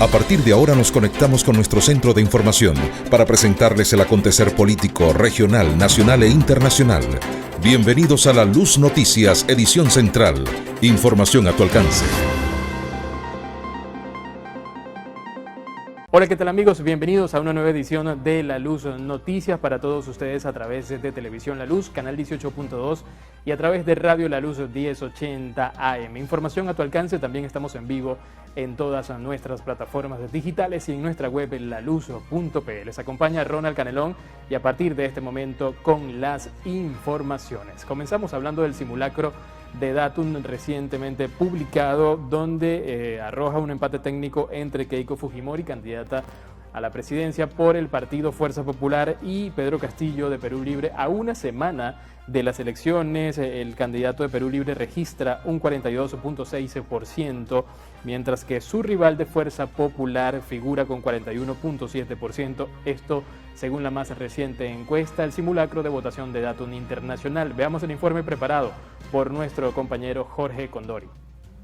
A partir de ahora nos conectamos con nuestro centro de información para presentarles el acontecer político, regional, nacional e internacional. Bienvenidos a La Luz Noticias, edición central. Información a tu alcance. Hola, ¿qué tal amigos? Bienvenidos a una nueva edición de La Luz Noticias para todos ustedes a través de Televisión La Luz, canal 18.2 y a través de Radio La Luz 1080 AM. Información a tu alcance, también estamos en vivo en todas nuestras plataformas digitales y en nuestra web laluz.pe. Les acompaña Ronald Canelón y a partir de este momento con las informaciones. Comenzamos hablando del simulacro de Datum recientemente publicado, donde arroja un empate técnico entre Keiko Fujimori, candidata a la presidencia por el partido Fuerza Popular, y Pedro Castillo de Perú Libre. A una semana de las elecciones, el candidato de Perú Libre registra un 42.6%, mientras que su rival de Fuerza Popular figura con 41.7%. Esto según la más reciente encuesta, el simulacro de votación de Datum Internacional. Veamos el informe preparado por nuestro compañero Jorge Condori.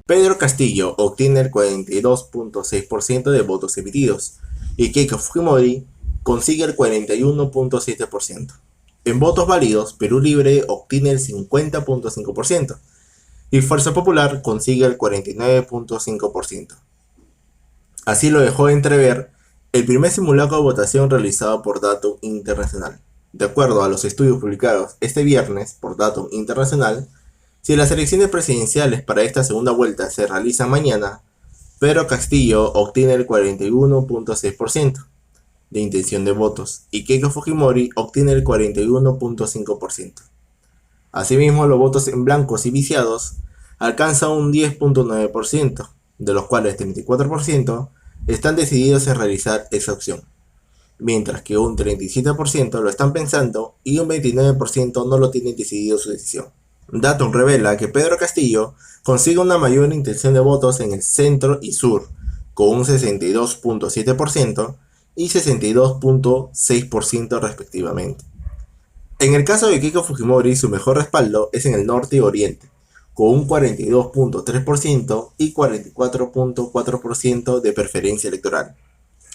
Pedro Castillo obtiene el 42.6% de votos emitidos y Keiko Fujimori consigue el 41.7%. En votos válidos, Perú Libre obtiene el 50.5% y Fuerza Popular consigue el 49.5%. Así lo dejó entrever el primer simulacro de votación realizado por Datum Internacional. De acuerdo a los estudios publicados este viernes por Datum Internacional, si las elecciones presidenciales para esta segunda vuelta se realizan mañana, Pedro Castillo obtiene el 41.6% de intención de votos y Keiko Fujimori obtiene el 41.5%. Asimismo, los votos en blancos y viciados alcanzan un 10.9%, de los cuales 34% están decididos en realizar esa opción, mientras que un 37% lo están pensando y un 29% no lo tienen decidido su decisión. Datum revela que Pedro Castillo consigue una mayor intención de votos en el centro y sur, con un 62.7% y 62.6% respectivamente. En el caso de Keiko Fujimori, su mejor respaldo es en el norte y oriente, con un 42.3% y 44.4% de preferencia electoral.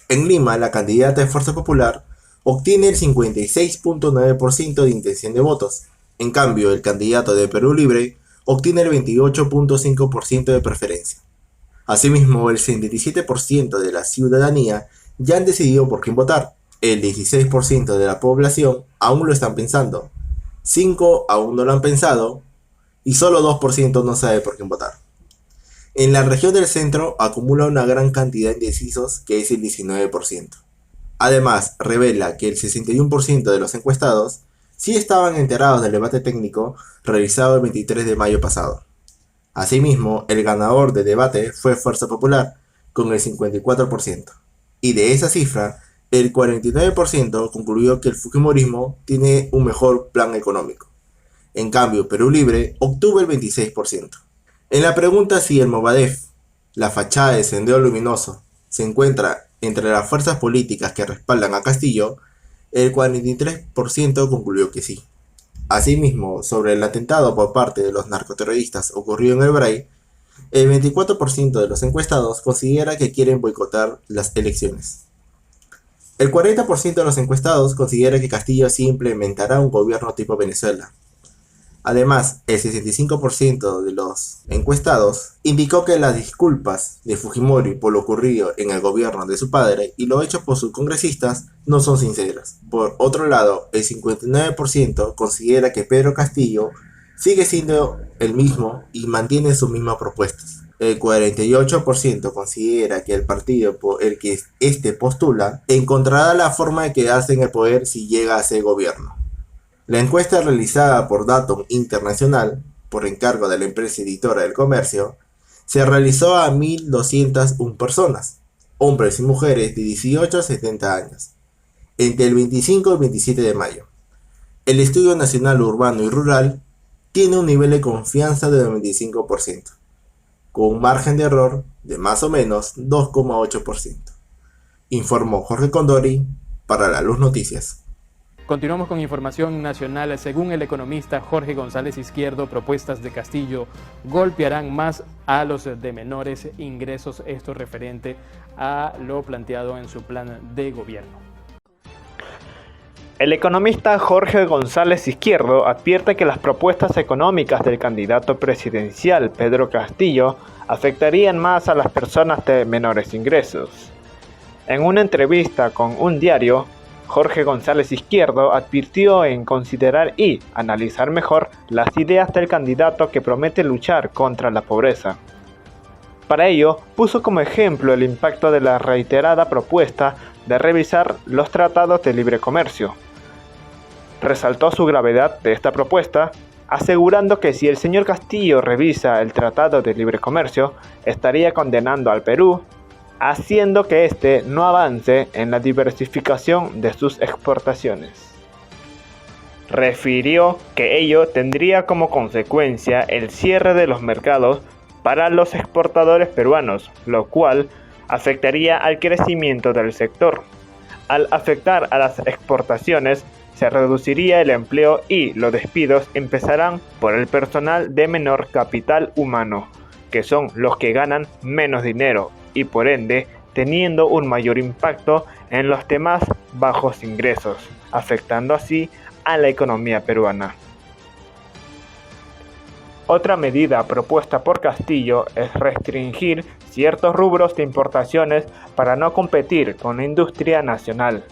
En Lima, la candidata de Fuerza Popular obtiene el 56.9% de intención de votos. En cambio, el candidato de Perú Libre obtiene el 28.5% de preferencia. Asimismo, el 77% de la ciudadanía ya han decidido por quién votar. El 16% de la población aún lo están pensando. 5% aún no lo han pensado y solo 2% no sabe por quién votar. En la región del centro acumula una gran cantidad de indecisos, que es el 19%. Además, revela que el 61% de los encuestados sí estaban enterados del debate técnico realizado el 23 de mayo pasado. Asimismo, el ganador del debate fue Fuerza Popular, con el 54%. Y de esa cifra, el 49% concluyó que el fujimorismo tiene un mejor plan económico. En cambio, Perú Libre obtuvo el 26%. En la pregunta si el Movadef, la fachada de Sendero Luminoso, se encuentra entre las fuerzas políticas que respaldan a Castillo, el 43% concluyó que sí. Asimismo, sobre el atentado por parte de los narcoterroristas ocurrido en el Bray, el 24% de los encuestados considera que quieren boicotar las elecciones. El 40% de los encuestados considera que Castillo sí implementará un gobierno tipo Venezuela. Además, el 65% de los encuestados indicó que las disculpas de Fujimori por lo ocurrido en el gobierno de su padre y lo hecho por sus congresistas no son sinceras. Por otro lado, el 59% considera que Pedro Castillo sigue siendo el mismo y mantiene sus mismas propuestas. El 48% considera que el partido por el que éste postula encontrará la forma de quedarse en el poder si llega a ser gobierno. La encuesta realizada por Datum Internacional, por encargo de la empresa editora del comercio, se realizó a 1.201 personas, hombres y mujeres de 18 a 70 años, entre el 25 y el 27 de mayo. El Estudio Nacional Urbano y Rural tiene un nivel de confianza del 95%, con un margen de error de más o menos 2,8%. Informó Jorge Condori para La Luz Noticias. Continuamos con información nacional. Según el economista Jorge González Izquierdo, propuestas de Castillo golpearán más a los de menores ingresos, esto referente a lo planteado en su plan de gobierno. El economista Jorge González Izquierdo advierte que las propuestas económicas del candidato presidencial Pedro Castillo afectarían más a las personas de menores ingresos. En una entrevista con un diario, Jorge González Izquierdo advirtió en considerar y analizar mejor las ideas del candidato que promete luchar contra la pobreza. Para ello, puso como ejemplo el impacto de la reiterada propuesta de revisar los tratados de libre comercio. Resaltó su gravedad de esta propuesta, asegurando que si el señor Castillo revisa el Tratado de Libre Comercio, estaría condenando al Perú, haciendo que éste no avance en la diversificación de sus exportaciones. Refirió que ello tendría como consecuencia el cierre de los mercados para los exportadores peruanos, lo cual afectaría al crecimiento del sector. Al afectar a las exportaciones, se reduciría el empleo y los despidos empezarán por el personal de menor capital humano, que son los que ganan menos dinero y por ende teniendo un mayor impacto en los demás bajos ingresos, afectando así a la economía peruana. Otra medida propuesta por Castillo es restringir ciertos rubros de importaciones para no competir con la industria nacional.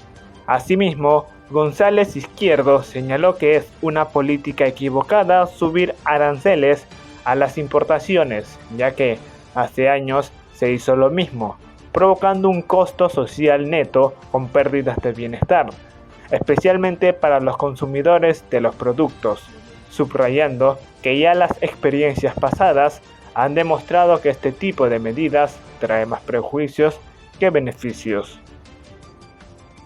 Asimismo, González Izquierdo señaló que es una política equivocada subir aranceles a las importaciones, ya que hace años se hizo lo mismo, provocando un costo social neto con pérdidas de bienestar, especialmente para los consumidores de los productos, subrayando que ya las experiencias pasadas han demostrado que este tipo de medidas trae más prejuicios que beneficios.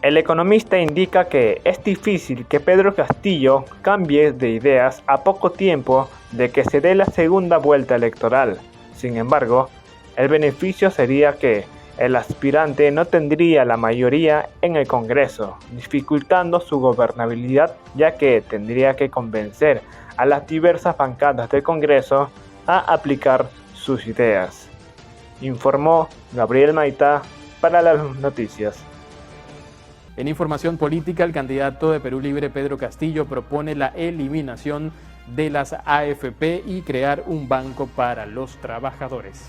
El economista indica que es difícil que Pedro Castillo cambie de ideas a poco tiempo de que se dé la segunda vuelta electoral. Sin embargo, el beneficio sería que el aspirante no tendría la mayoría en el Congreso, dificultando su gobernabilidad, ya que tendría que convencer a las diversas bancadas del Congreso a aplicar sus ideas. Informó Gabriel Maita para las noticias. En información política, el candidato de Perú Libre, Pedro Castillo, propone la eliminación de las AFP y crear un banco para los trabajadores.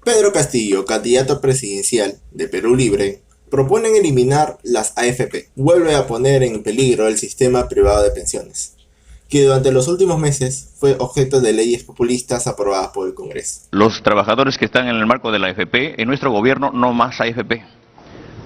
Pedro Castillo, candidato presidencial de Perú Libre, propone eliminar las AFP. Vuelve a poner en peligro el sistema privado de pensiones, que durante los últimos meses fue objeto de leyes populistas aprobadas por el Congreso. Los trabajadores que están en el marco de la AFP, en nuestro gobierno no más AFP.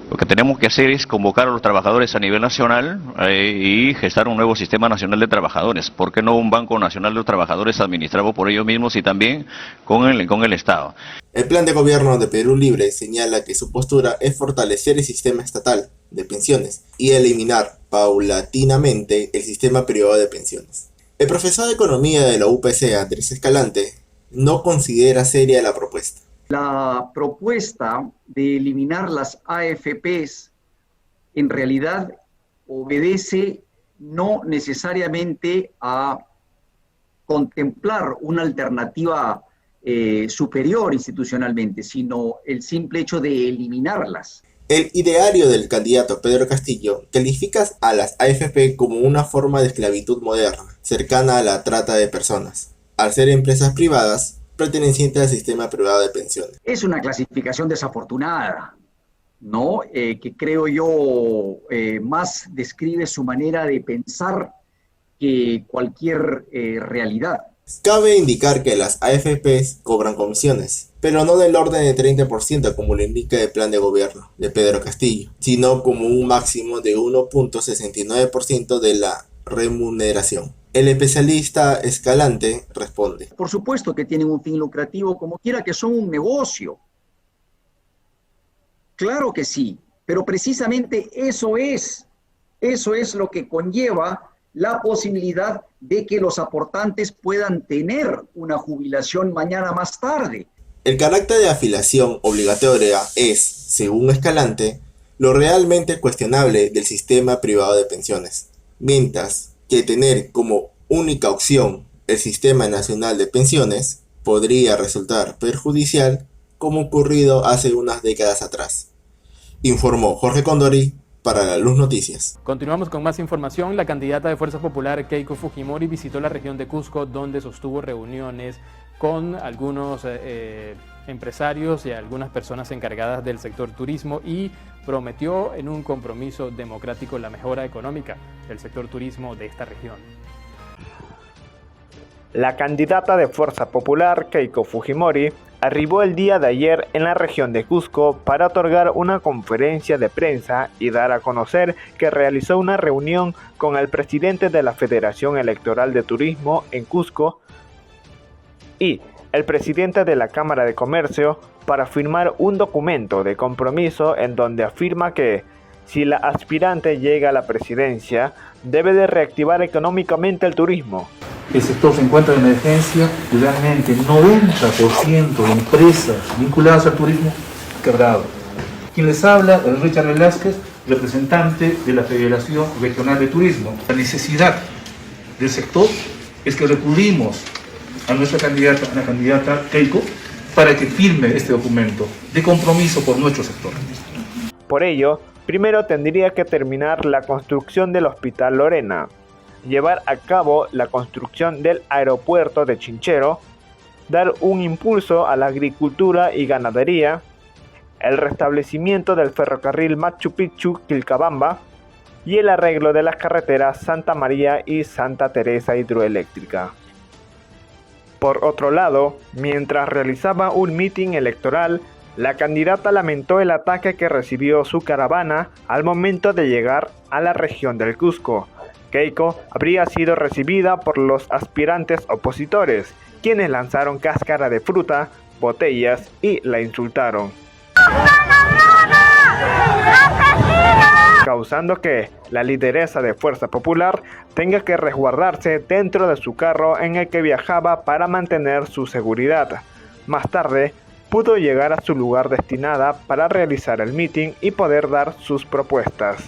Lo que tenemos que hacer es convocar a los trabajadores a nivel nacional y gestar un nuevo sistema nacional de trabajadores. ¿Por qué no un Banco Nacional de los Trabajadores administrado por ellos mismos y también con el Estado? El plan de gobierno de Perú Libre señala que su postura es fortalecer el sistema estatal de pensiones y eliminar paulatinamente el sistema privado de pensiones. El profesor de Economía de la UPC, Andrés Escalante, no considera seria la propuesta. La propuesta de eliminar las AFPs en realidad obedece no necesariamente a contemplar una alternativa superior institucionalmente, sino el simple hecho de eliminarlas. El ideario del candidato Pedro Castillo califica a las AFP como una forma de esclavitud moderna, cercana a la trata de personas, al ser empresas privadas pertenecientes al sistema privado de pensiones. Es una clasificación desafortunada, ¿no? Que creo yo más describe su manera de pensar que cualquier realidad. Cabe indicar que las AFPs cobran comisiones, pero no del orden de 30% como lo indica el plan de gobierno de Pedro Castillo, sino como un máximo de 1.69% de la remuneración. El especialista Escalante responde: por supuesto que tienen un fin lucrativo, como quiera que son un negocio. Claro que sí, pero precisamente eso es lo que conlleva la posibilidad de que los aportantes puedan tener una jubilación mañana más tarde. El carácter de afiliación obligatoria es, según Escalante, lo realmente cuestionable del sistema privado de pensiones. mientras que tener como única opción el Sistema Nacional de Pensiones podría resultar perjudicial, como ocurrido hace unas décadas atrás. Informó Jorge Condori para La Luz Noticias. Continuamos con más información. La candidata de Fuerza Popular, Keiko Fujimori, visitó la región de Cusco, donde sostuvo reuniones con algunos empresarios y algunas personas encargadas del sector turismo y prometió en un compromiso democrático la mejora económica del sector turismo de esta región. La candidata de Fuerza Popular, Keiko Fujimori, arribó el día de ayer en la región de Cusco para otorgar una conferencia de prensa y dar a conocer que realizó una reunión con el presidente de la Federación Electoral de Turismo en Cusco y el presidente de la Cámara de Comercio para firmar un documento de compromiso en donde afirma que si la aspirante llega a la presidencia, debe de reactivar económicamente el turismo. El sector se encuentra en emergencia y realmente 90% de empresas vinculadas al turismo quebrado. Quien les habla es Richard Velázquez, representante de la Federación Regional de Turismo. La necesidad del sector es que recurrimos a nuestra candidata, a la candidata Keiko, para que firme este documento de compromiso por nuestro sector. Por ello, primero tendría que terminar la construcción del Hospital Lorena, llevar a cabo la construcción del aeropuerto de Chinchero, dar un impulso a la agricultura y ganadería, el restablecimiento del ferrocarril Machu Picchu-Quilcabamba y el arreglo de las carreteras Santa María y Santa Teresa hidroeléctrica. Por otro lado, mientras realizaba un mitin electoral, la candidata lamentó el ataque que recibió su caravana al momento de llegar a la región del Cusco. Keiko habría sido recibida por los aspirantes opositores, quienes lanzaron cáscara de fruta, botellas y la insultaron, causando que la lideresa de Fuerza Popular tenga que resguardarse dentro de su carro en el que viajaba para mantener su seguridad. Más tarde, pudo llegar a su lugar destinada para realizar el mitin y poder dar sus propuestas.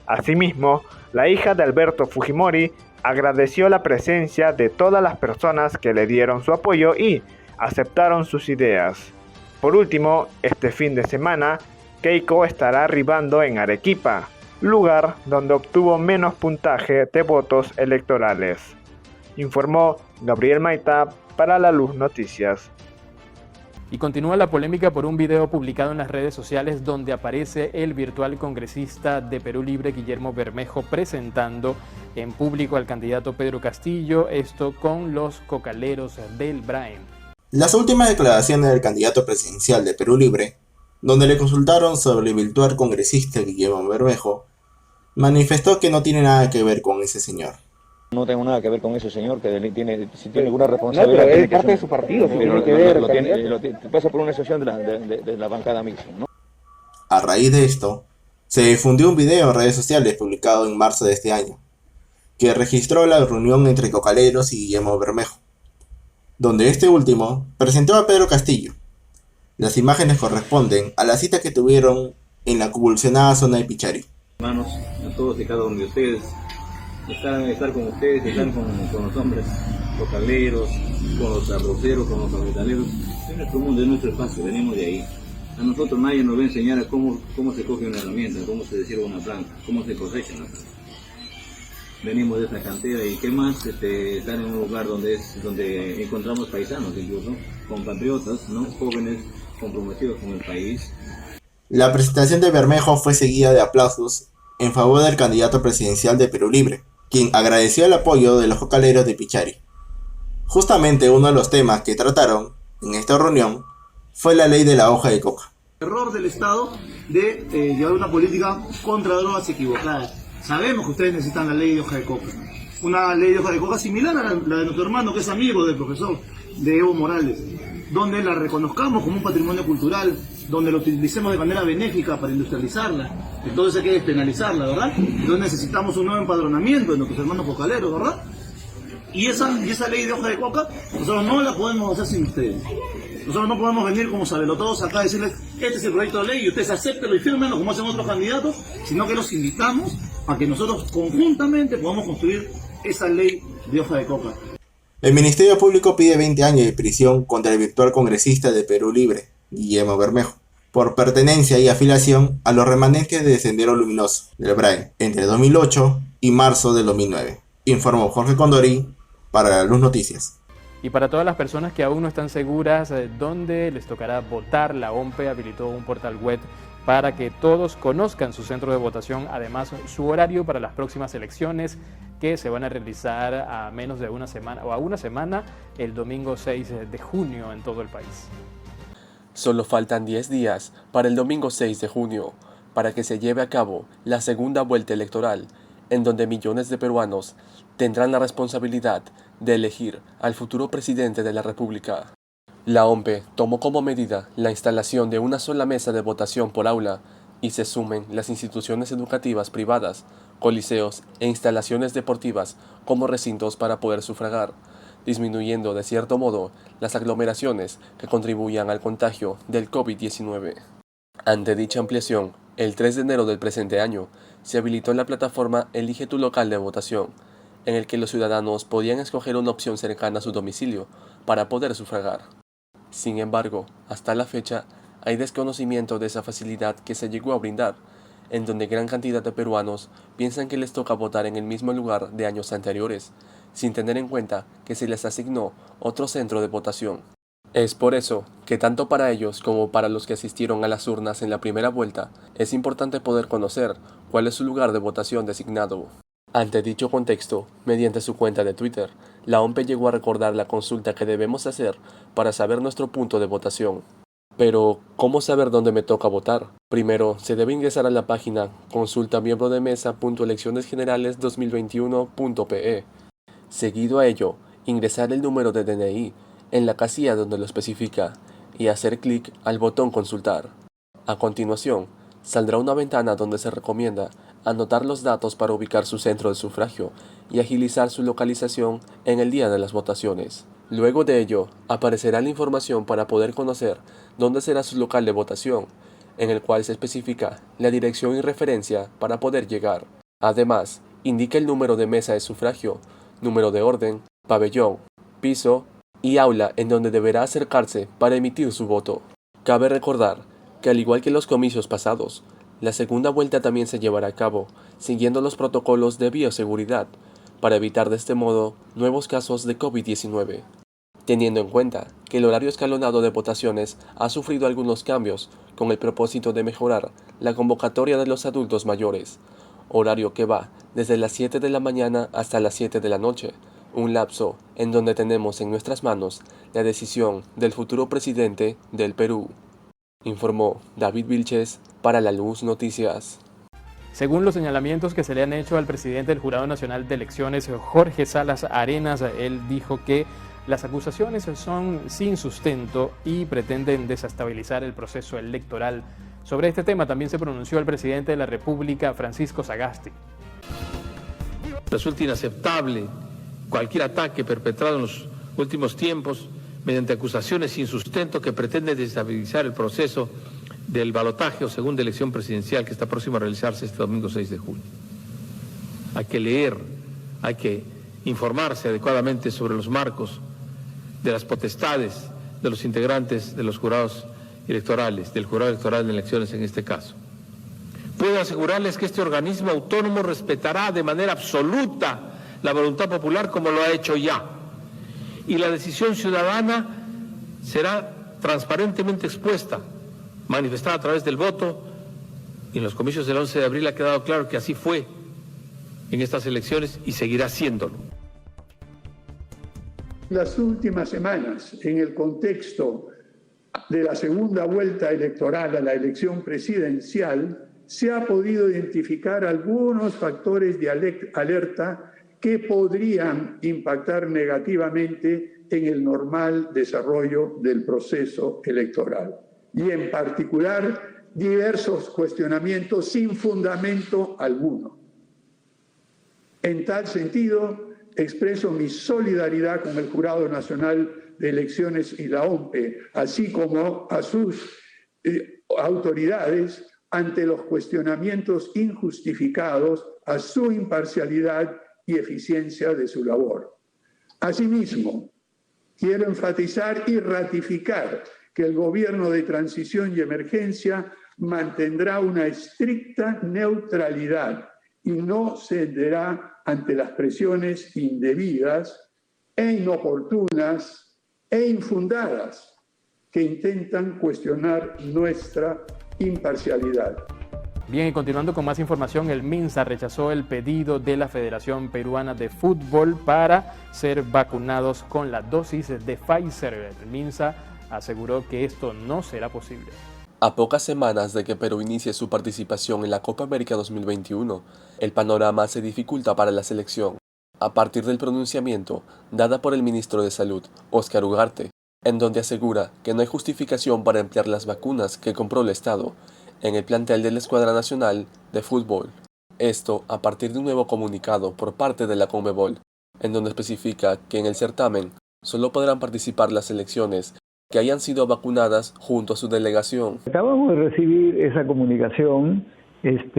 Asimismo, la hija de Alberto Fujimori agradeció la presencia de todas las personas que le dieron su apoyo y aceptaron sus ideas. Por último, este fin de semana, Keiko estará arribando en Arequipa, lugar donde obtuvo menos puntaje de votos electorales. Informó Gabriel Maita para La Luz Noticias. Y continúa la polémica por un video publicado en las redes sociales donde aparece el virtual congresista de Perú Libre, Guillermo Bermejo, presentando en público al candidato Pedro Castillo, esto con los cocaleros del Braem. Las últimas declaraciones del candidato presidencial de Perú Libre, donde le consultaron sobre el virtual congresista Guillermo Bermejo, manifestó que no tiene nada que ver con ese señor. No tengo nada que ver con ese señor, que si tiene alguna responsabilidad. No, pero es parte de su partido, pero tiene que ver. Pasa por una sesión de la bancada misma, ¿no? A raíz de esto, se difundió un video en redes sociales publicado en marzo de este año, que registró la reunión entre cocaleros y Guillermo Bermejo, donde este último presentó a Pedro Castillo. Las imágenes corresponden a la cita que tuvieron en la convulsionada zona de Pichari. Hermanos, a todos y cada uno de ustedes, estar con ustedes, estar con los hombres cocaleros, con los arroceros, con los cafetaleros. Es nuestro mundo, es nuestro espacio, venimos de ahí. A nosotros nadie nos va a enseñar a cómo se coge una herramienta, cómo se desierva una planta, cómo se cosecha una planta. Venimos de esta cantera y qué más estar en un lugar donde encontramos paisanos, incluso compatriotas, ¿no? Jóvenes comprometidos con el país. La presentación de Bermejo fue seguida de aplausos en favor del candidato presidencial de Perú Libre, quien agradeció el apoyo de los cocaleros de Pichari. Justamente uno de los temas que trataron en esta reunión fue la ley de la hoja de coca. Error del Estado de llevar una política contra drogas equivocada. Sabemos que ustedes necesitan la ley de hoja de coca. Una ley de hoja de coca similar a la de nuestro hermano, que es amigo del profesor, de Evo Morales, donde la reconozcamos como un patrimonio cultural, donde lo utilicemos de manera benéfica para industrializarla. Entonces hay que despenalizarla, ¿verdad? Entonces necesitamos un nuevo empadronamiento de nuestros hermanos cocaleros, ¿verdad? Y esa ley de hoja de coca, nosotros no la podemos hacer sin ustedes. Nosotros no podemos venir como sabelotodos acá a decirles, este es el proyecto de ley y ustedes acéptenlo y fírmenlo como hacen otros candidatos, sino que los invitamos a que nosotros conjuntamente podamos construir esa ley de hoja de coca. El Ministerio Público pide 20 años de prisión contra el virtual congresista de Perú Libre, Guillermo Bermejo, por pertenencia y afiliación a los remanentes de Sendero Luminoso, del BRAE, entre 2008 y marzo del 2009. Informó Jorge Condori para La Luz Noticias. Y para todas las personas que aún no están seguras dónde les tocará votar, la OMPE habilitó un portal web para que todos conozcan su centro de votación, además su horario para las próximas elecciones que se van a realizar a menos de una semana o a una semana el domingo 6 de junio en todo el país. Solo faltan 10 días para el domingo 6 de junio para que se lleve a cabo la segunda vuelta electoral, en donde millones de peruanos tendrán la responsabilidad de elegir al futuro presidente de la República. La OMPE tomó como medida la instalación de una sola mesa de votación por aula y se sumen las instituciones educativas privadas, coliseos e instalaciones deportivas como recintos para poder sufragar, disminuyendo de cierto modo las aglomeraciones que contribuyan al contagio del COVID-19. Ante dicha ampliación, el 3 de enero del presente año, se habilitó la plataforma Elige tu local de votación, en el que los ciudadanos podían escoger una opción cercana a su domicilio para poder sufragar. Sin embargo, hasta la fecha, hay desconocimiento de esa facilidad que se llegó a brindar, en donde gran cantidad de peruanos piensan que les toca votar en el mismo lugar de años anteriores, sin tener en cuenta que se les asignó otro centro de votación. Es por eso que tanto para ellos como para los que asistieron a las urnas en la primera vuelta, es importante poder conocer cuál es su lugar de votación designado. Ante dicho contexto, mediante su cuenta de Twitter, la OMPE llegó a recordar la consulta que debemos hacer para saber nuestro punto de votación. Pero, ¿cómo saber dónde me toca votar? Primero, se debe ingresar a la página consultamiembrodemesa.eleccionesgenerales2021.pe. Seguido a ello, ingresar el número de DNI en la casilla donde lo especifica y hacer clic al botón consultar. A continuación, saldrá una ventana donde se recomienda anotar los datos para ubicar su centro de sufragio y agilizar su localización en el día de las votaciones. Luego de ello, aparecerá la información para poder conocer dónde será su local de votación, en el cual se especifica la dirección y referencia para poder llegar. Además, indica el número de mesa de sufragio, número de orden, pabellón, piso y aula en donde deberá acercarse para emitir su voto. Cabe recordar que al igual que los comicios pasados, la segunda vuelta también se llevará a cabo, siguiendo los protocolos de bioseguridad, para evitar de este modo nuevos casos de COVID-19. Teniendo en cuenta que el horario escalonado de votaciones ha sufrido algunos cambios con el propósito de mejorar la convocatoria de los adultos mayores, horario que va desde las 7 de la mañana hasta las 7 de la noche, un lapso en donde tenemos en nuestras manos la decisión del futuro presidente del Perú. Informó David Vilches para La Luz Noticias. Según los señalamientos que se le han hecho al presidente del Jurado Nacional de Elecciones, Jorge Salas Arenas, él dijo que las acusaciones son sin sustento y pretenden desestabilizar el proceso electoral. Sobre este tema también se pronunció el presidente de la República, Francisco Sagasti. Resulta inaceptable cualquier ataque perpetrado en los últimos tiempos mediante acusaciones sin sustento que pretenden desestabilizar el proceso del balotaje o segunda elección presidencial que está próximo a realizarse este domingo 6 de junio. Hay que leer, hay que informarse adecuadamente sobre los marcos de las potestades de los integrantes de los jurados electorales, del jurado electoral de elecciones en este caso. Puedo asegurarles que este organismo autónomo respetará de manera absoluta la voluntad popular como lo ha hecho ya. Y la decisión ciudadana será transparentemente expuesta, manifestada a través del voto, y en los comicios del 11 de abril ha quedado claro que así fue en estas elecciones y seguirá siéndolo. Las últimas semanas, en el contexto de la segunda vuelta electoral a la elección presidencial, se ha podido identificar algunos factores de alerta que podrían impactar negativamente en el normal desarrollo del proceso electoral. Y en particular, diversos cuestionamientos sin fundamento alguno. En tal sentido, expreso mi solidaridad con el Jurado Nacional de Elecciones y la OMPE, así como a sus autoridades ante los cuestionamientos injustificados a su imparcialidad y eficiencia de su labor. Asimismo, quiero enfatizar y ratificar que el Gobierno de Transición y Emergencia mantendrá una estricta neutralidad y no cederá ante las presiones indebidas e inoportunas e infundadas que intentan cuestionar nuestra imparcialidad. Bien, y continuando con más información, el MINSA rechazó el pedido de la Federación Peruana de Fútbol para ser vacunados con la dosis de Pfizer. El MINSA aseguró que esto no será posible. A pocas semanas de que Perú inicie su participación en la Copa América 2021, el panorama se dificulta para la selección, a partir del pronunciamiento dada por el ministro de Salud, Óscar Ugarte, en donde asegura que no hay justificación para emplear las vacunas que compró el Estado en el plantel de la Escuadra Nacional de Fútbol. Esto a partir de un nuevo comunicado por parte de la Conmebol, en donde especifica que en el certamen solo podrán participar las selecciones que hayan sido vacunadas junto a su delegación. Acabamos de recibir esa comunicación. Lo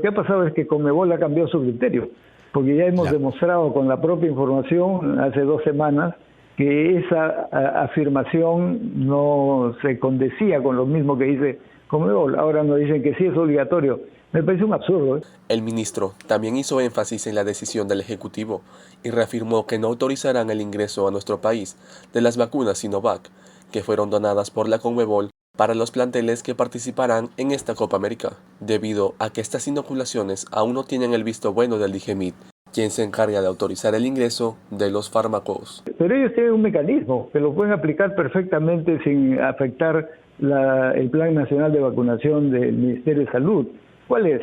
que ha pasado es que Conmebol ha cambiado su criterio, porque ya hemos demostrado con la propia información hace 2 semanas que esa afirmación no se condecía con lo mismo que dice Conmebol. Ahora nos dicen que sí es obligatorio. Me parece un absurdo. El ministro también hizo énfasis en la decisión del Ejecutivo y reafirmó que no autorizarán el ingreso a nuestro país de las vacunas Sinovac, que fueron donadas por la Conmebol para los planteles que participarán en esta Copa América, debido a que estas inoculaciones aún no tienen el visto bueno del DIGEMIT, quien se encarga de autorizar el ingreso de los fármacos. Pero ellos tienen un mecanismo que lo pueden aplicar perfectamente sin afectar el Plan Nacional de Vacunación del Ministerio de Salud. ¿Cuál es?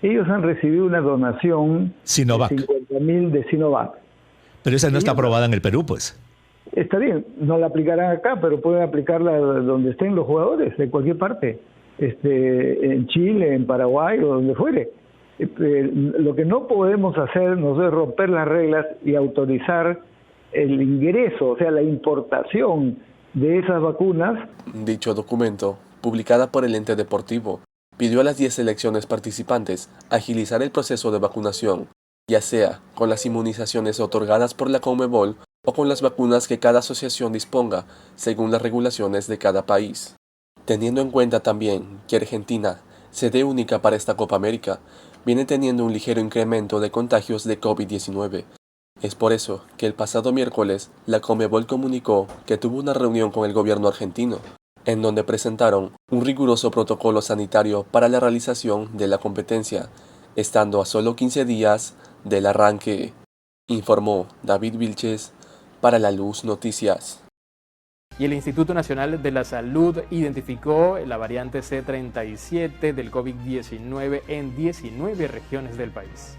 Ellos han recibido una donación Sinovac. de 50.000 de Sinovac. Pero esa no está aprobada en el Perú, pues. Está bien, no la aplicarán acá, pero pueden aplicarla donde estén los jugadores, de cualquier parte. En Chile, en Paraguay o donde fuere. Lo que no podemos hacer es romper las reglas y autorizar el ingreso, o sea, la importación de esas vacunas. Dicho documento, publicada por el ente deportivo, pidió a las 10 selecciones participantes agilizar el proceso de vacunación, ya sea con las inmunizaciones otorgadas por la Conmebol o con las vacunas que cada asociación disponga, según las regulaciones de cada país. Teniendo en cuenta también que Argentina, sede única para esta Copa América, viene teniendo un ligero incremento de contagios de COVID-19. Es por eso que el pasado miércoles la Conmebol comunicó que tuvo una reunión con el gobierno argentino, en donde presentaron un riguroso protocolo sanitario para la realización de la competencia, estando a solo 15 días del arranque, informó David Vilches para La Luz Noticias. Y el Instituto Nacional de la Salud identificó la variante C37 del COVID-19 en 19 regiones del país.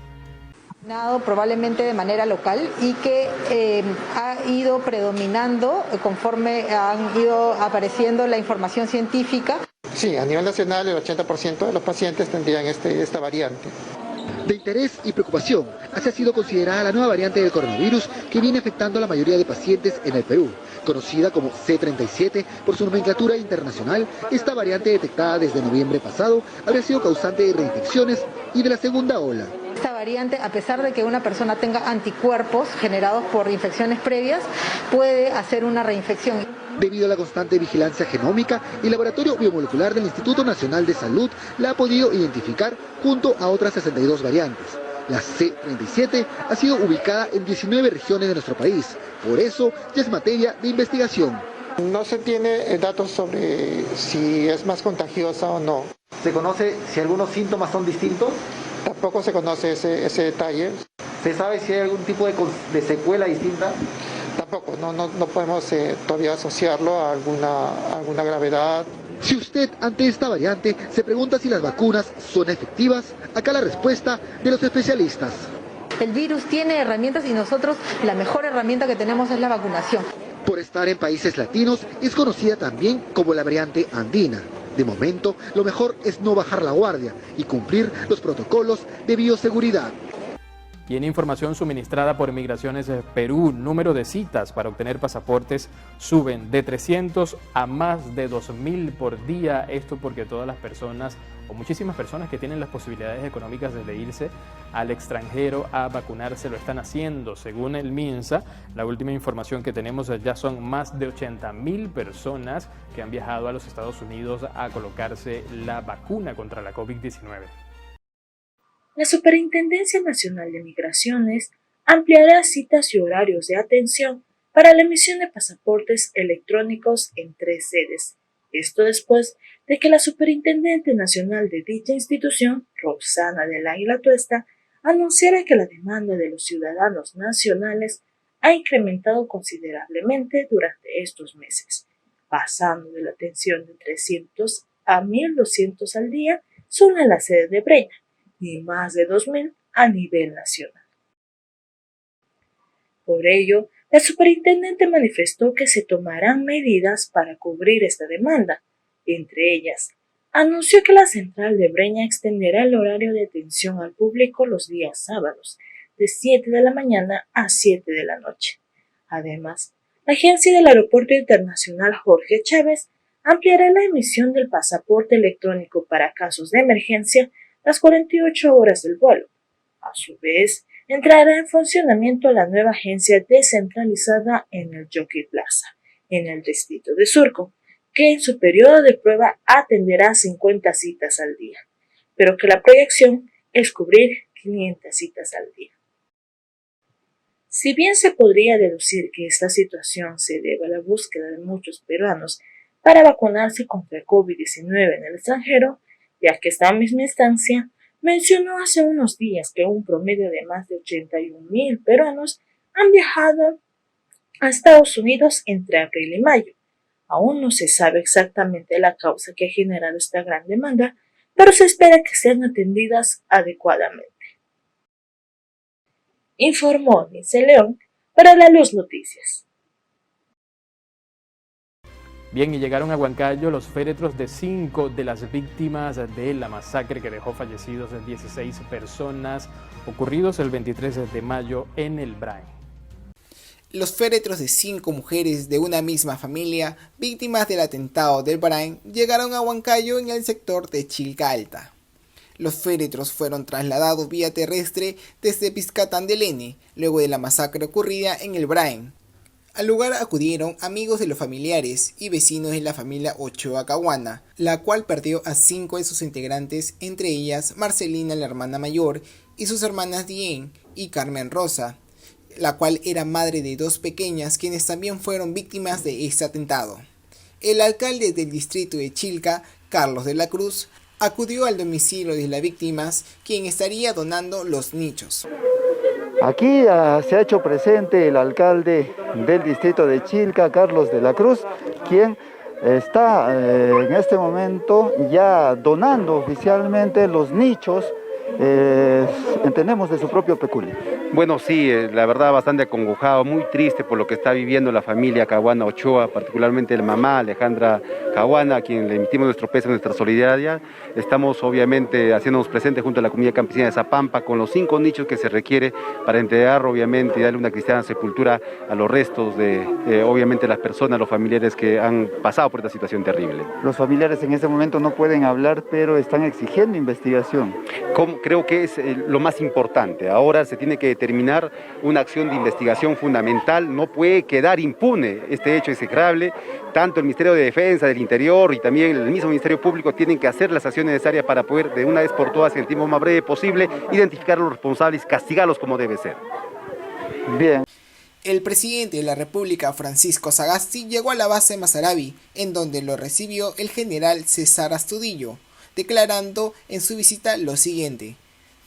Probablemente de manera local y que ha ido predominando conforme han ido apareciendo la información científica. Sí, a nivel nacional el 80% de los pacientes tendrían esta variante. De interés y preocupación, así ha sido considerada la nueva variante del coronavirus que viene afectando a la mayoría de pacientes en el Perú. Conocida como C37 por su nomenclatura internacional, esta variante detectada desde noviembre pasado habría sido causante de reinfecciones y de la segunda ola. Esta variante, a pesar de que una persona tenga anticuerpos generados por infecciones previas, puede hacer una reinfección. Debido a la constante vigilancia genómica, el Laboratorio Biomolecular del Instituto Nacional de Salud la ha podido identificar junto a otras 62 variantes. La C37 ha sido ubicada en 19 regiones de nuestro país, por eso ya es materia de investigación. No se tiene datos sobre si es más contagiosa o no. ¿Se conoce si algunos síntomas son distintos? Tampoco se conoce ese detalle. ¿Se sabe si hay algún tipo de secuela distinta? Tampoco, no podemos todavía asociarlo a alguna gravedad. Si usted ante esta variante se pregunta si las vacunas son efectivas, acá la respuesta de los especialistas. El virus tiene herramientas y nosotros la mejor herramienta que tenemos es la vacunación. Por estar en países latinos, es conocida también como la variante andina. De momento, lo mejor es no bajar la guardia y cumplir los protocolos de bioseguridad. Y en información suministrada por Migraciones Perú, número de citas para obtener pasaportes suben de 300 a más de 2.000 por día. Esto porque todas las personas, o muchísimas personas que tienen las posibilidades económicas de irse al extranjero a vacunarse, lo están haciendo. Según el MINSA, la última información que tenemos ya son más de 80.000 personas que han viajado a los Estados Unidos a colocarse la vacuna contra la COVID-19. La Superintendencia Nacional de Migraciones ampliará citas y horarios de atención para la emisión de pasaportes electrónicos en 3 sedes. Esto después de que la Superintendente Nacional de dicha institución, Roxana del Águila Tuesta, anunciara que la demanda de los ciudadanos nacionales ha incrementado considerablemente durante estos meses, pasando de la atención de 300 a 1.200 al día solo en la sede de Breña, y más de 2.000 a nivel nacional. Por ello, la superintendente manifestó que se tomarán medidas para cubrir esta demanda. Entre ellas, anunció que la central de Breña extenderá el horario de atención al público los días sábados, de 7 de la mañana a 7 de la noche. Además, la agencia del Aeropuerto Internacional Jorge Chávez ampliará la emisión del pasaporte electrónico para casos de emergencia las 48 horas del vuelo. A su vez, entrará en funcionamiento la nueva agencia descentralizada en el Jockey Plaza, en el distrito de Surco, que en su periodo de prueba atenderá 50 citas al día, pero que la proyección es cubrir 500 citas al día. Si bien se podría deducir que esta situación se debe a la búsqueda de muchos peruanos para vacunarse contra el COVID-19 en el extranjero, ya que esta misma instancia mencionó hace unos días que un promedio de más de 81.000 peruanos han viajado a Estados Unidos entre abril y mayo. Aún no se sabe exactamente la causa que ha generado esta gran demanda, pero se espera que sean atendidas adecuadamente. Informó Nice León para La Luz Noticias. Bien, y llegaron a Huancayo los féretros de 5 de las víctimas de la masacre que dejó fallecidos 16 personas, ocurridos el 23 de mayo en el Brain. Los féretros de 5 mujeres de una misma familia, víctimas del atentado del Brain, llegaron a Huancayo en el sector de Chilca Alta. Los féretros fueron trasladados vía terrestre desde Piscatán del N, luego de la masacre ocurrida en el Brain. Al lugar acudieron amigos de los familiares y vecinos de la familia Ochoa Caguana, la cual perdió a 5 de sus integrantes, entre ellas Marcelina, la hermana mayor, y sus hermanas Diane y Carmen Rosa, la cual era madre de 2 pequeñas quienes también fueron víctimas de este atentado. El alcalde del distrito de Chilca, Carlos de la Cruz, acudió al domicilio de las víctimas, quien estaría donando los nichos. Aquí se ha hecho presente el alcalde del distrito de Chilca, Carlos de la Cruz, quien está en este momento ya donando oficialmente los nichos, entendemos, de su propio peculio. Bueno, sí, la verdad bastante acongojado, muy triste por lo que está viviendo la familia Caguana Ochoa, particularmente la mamá Alejandra Caguana, a quien le emitimos nuestro pésame, nuestra solidaridad. Estamos obviamente haciéndonos presentes junto a la comunidad campesina de Zapampa con los 5 nichos que se requiere para entregar obviamente y darle una cristiana sepultura a los restos de obviamente las personas, los familiares que han pasado por esta situación terrible. Los familiares en este momento no pueden hablar, pero están exigiendo investigación. Creo que es lo más importante. Ahora se tiene que determinar una acción de investigación fundamental. No puede quedar impune este hecho execrable. Tanto el Ministerio de Defensa, del Interior y también el mismo Ministerio Público tienen que hacer las acciones necesarias para poder de una vez por todas, en el tiempo más breve posible, identificar a los responsables, castigarlos como debe ser. Bien. El presidente de la República, Francisco Sagasti, llegó a la base Mazarabi, en donde lo recibió el general César Astudillo, declarando en su visita lo siguiente: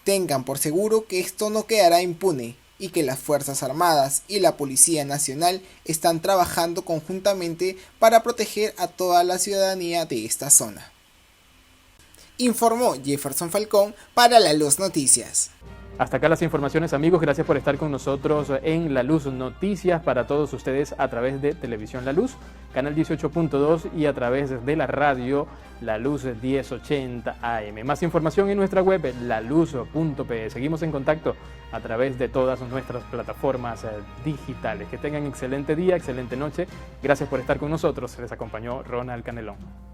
tengan por seguro que esto no quedará impune y que las Fuerzas Armadas y la Policía Nacional están trabajando conjuntamente para proteger a toda la ciudadanía de esta zona. Informó Jefferson Falcón para La Luz Noticias. Hasta acá las informaciones, amigos. Gracias por estar con nosotros en La Luz Noticias para todos ustedes a través de Televisión La Luz, canal 18.2 y a través de la radio La Luz 1080 AM. Más información en nuestra web laluz.pe. Seguimos en contacto a través de todas nuestras plataformas digitales. Que tengan excelente día, excelente noche. Gracias por estar con nosotros. Les acompañó Ronald Canelón.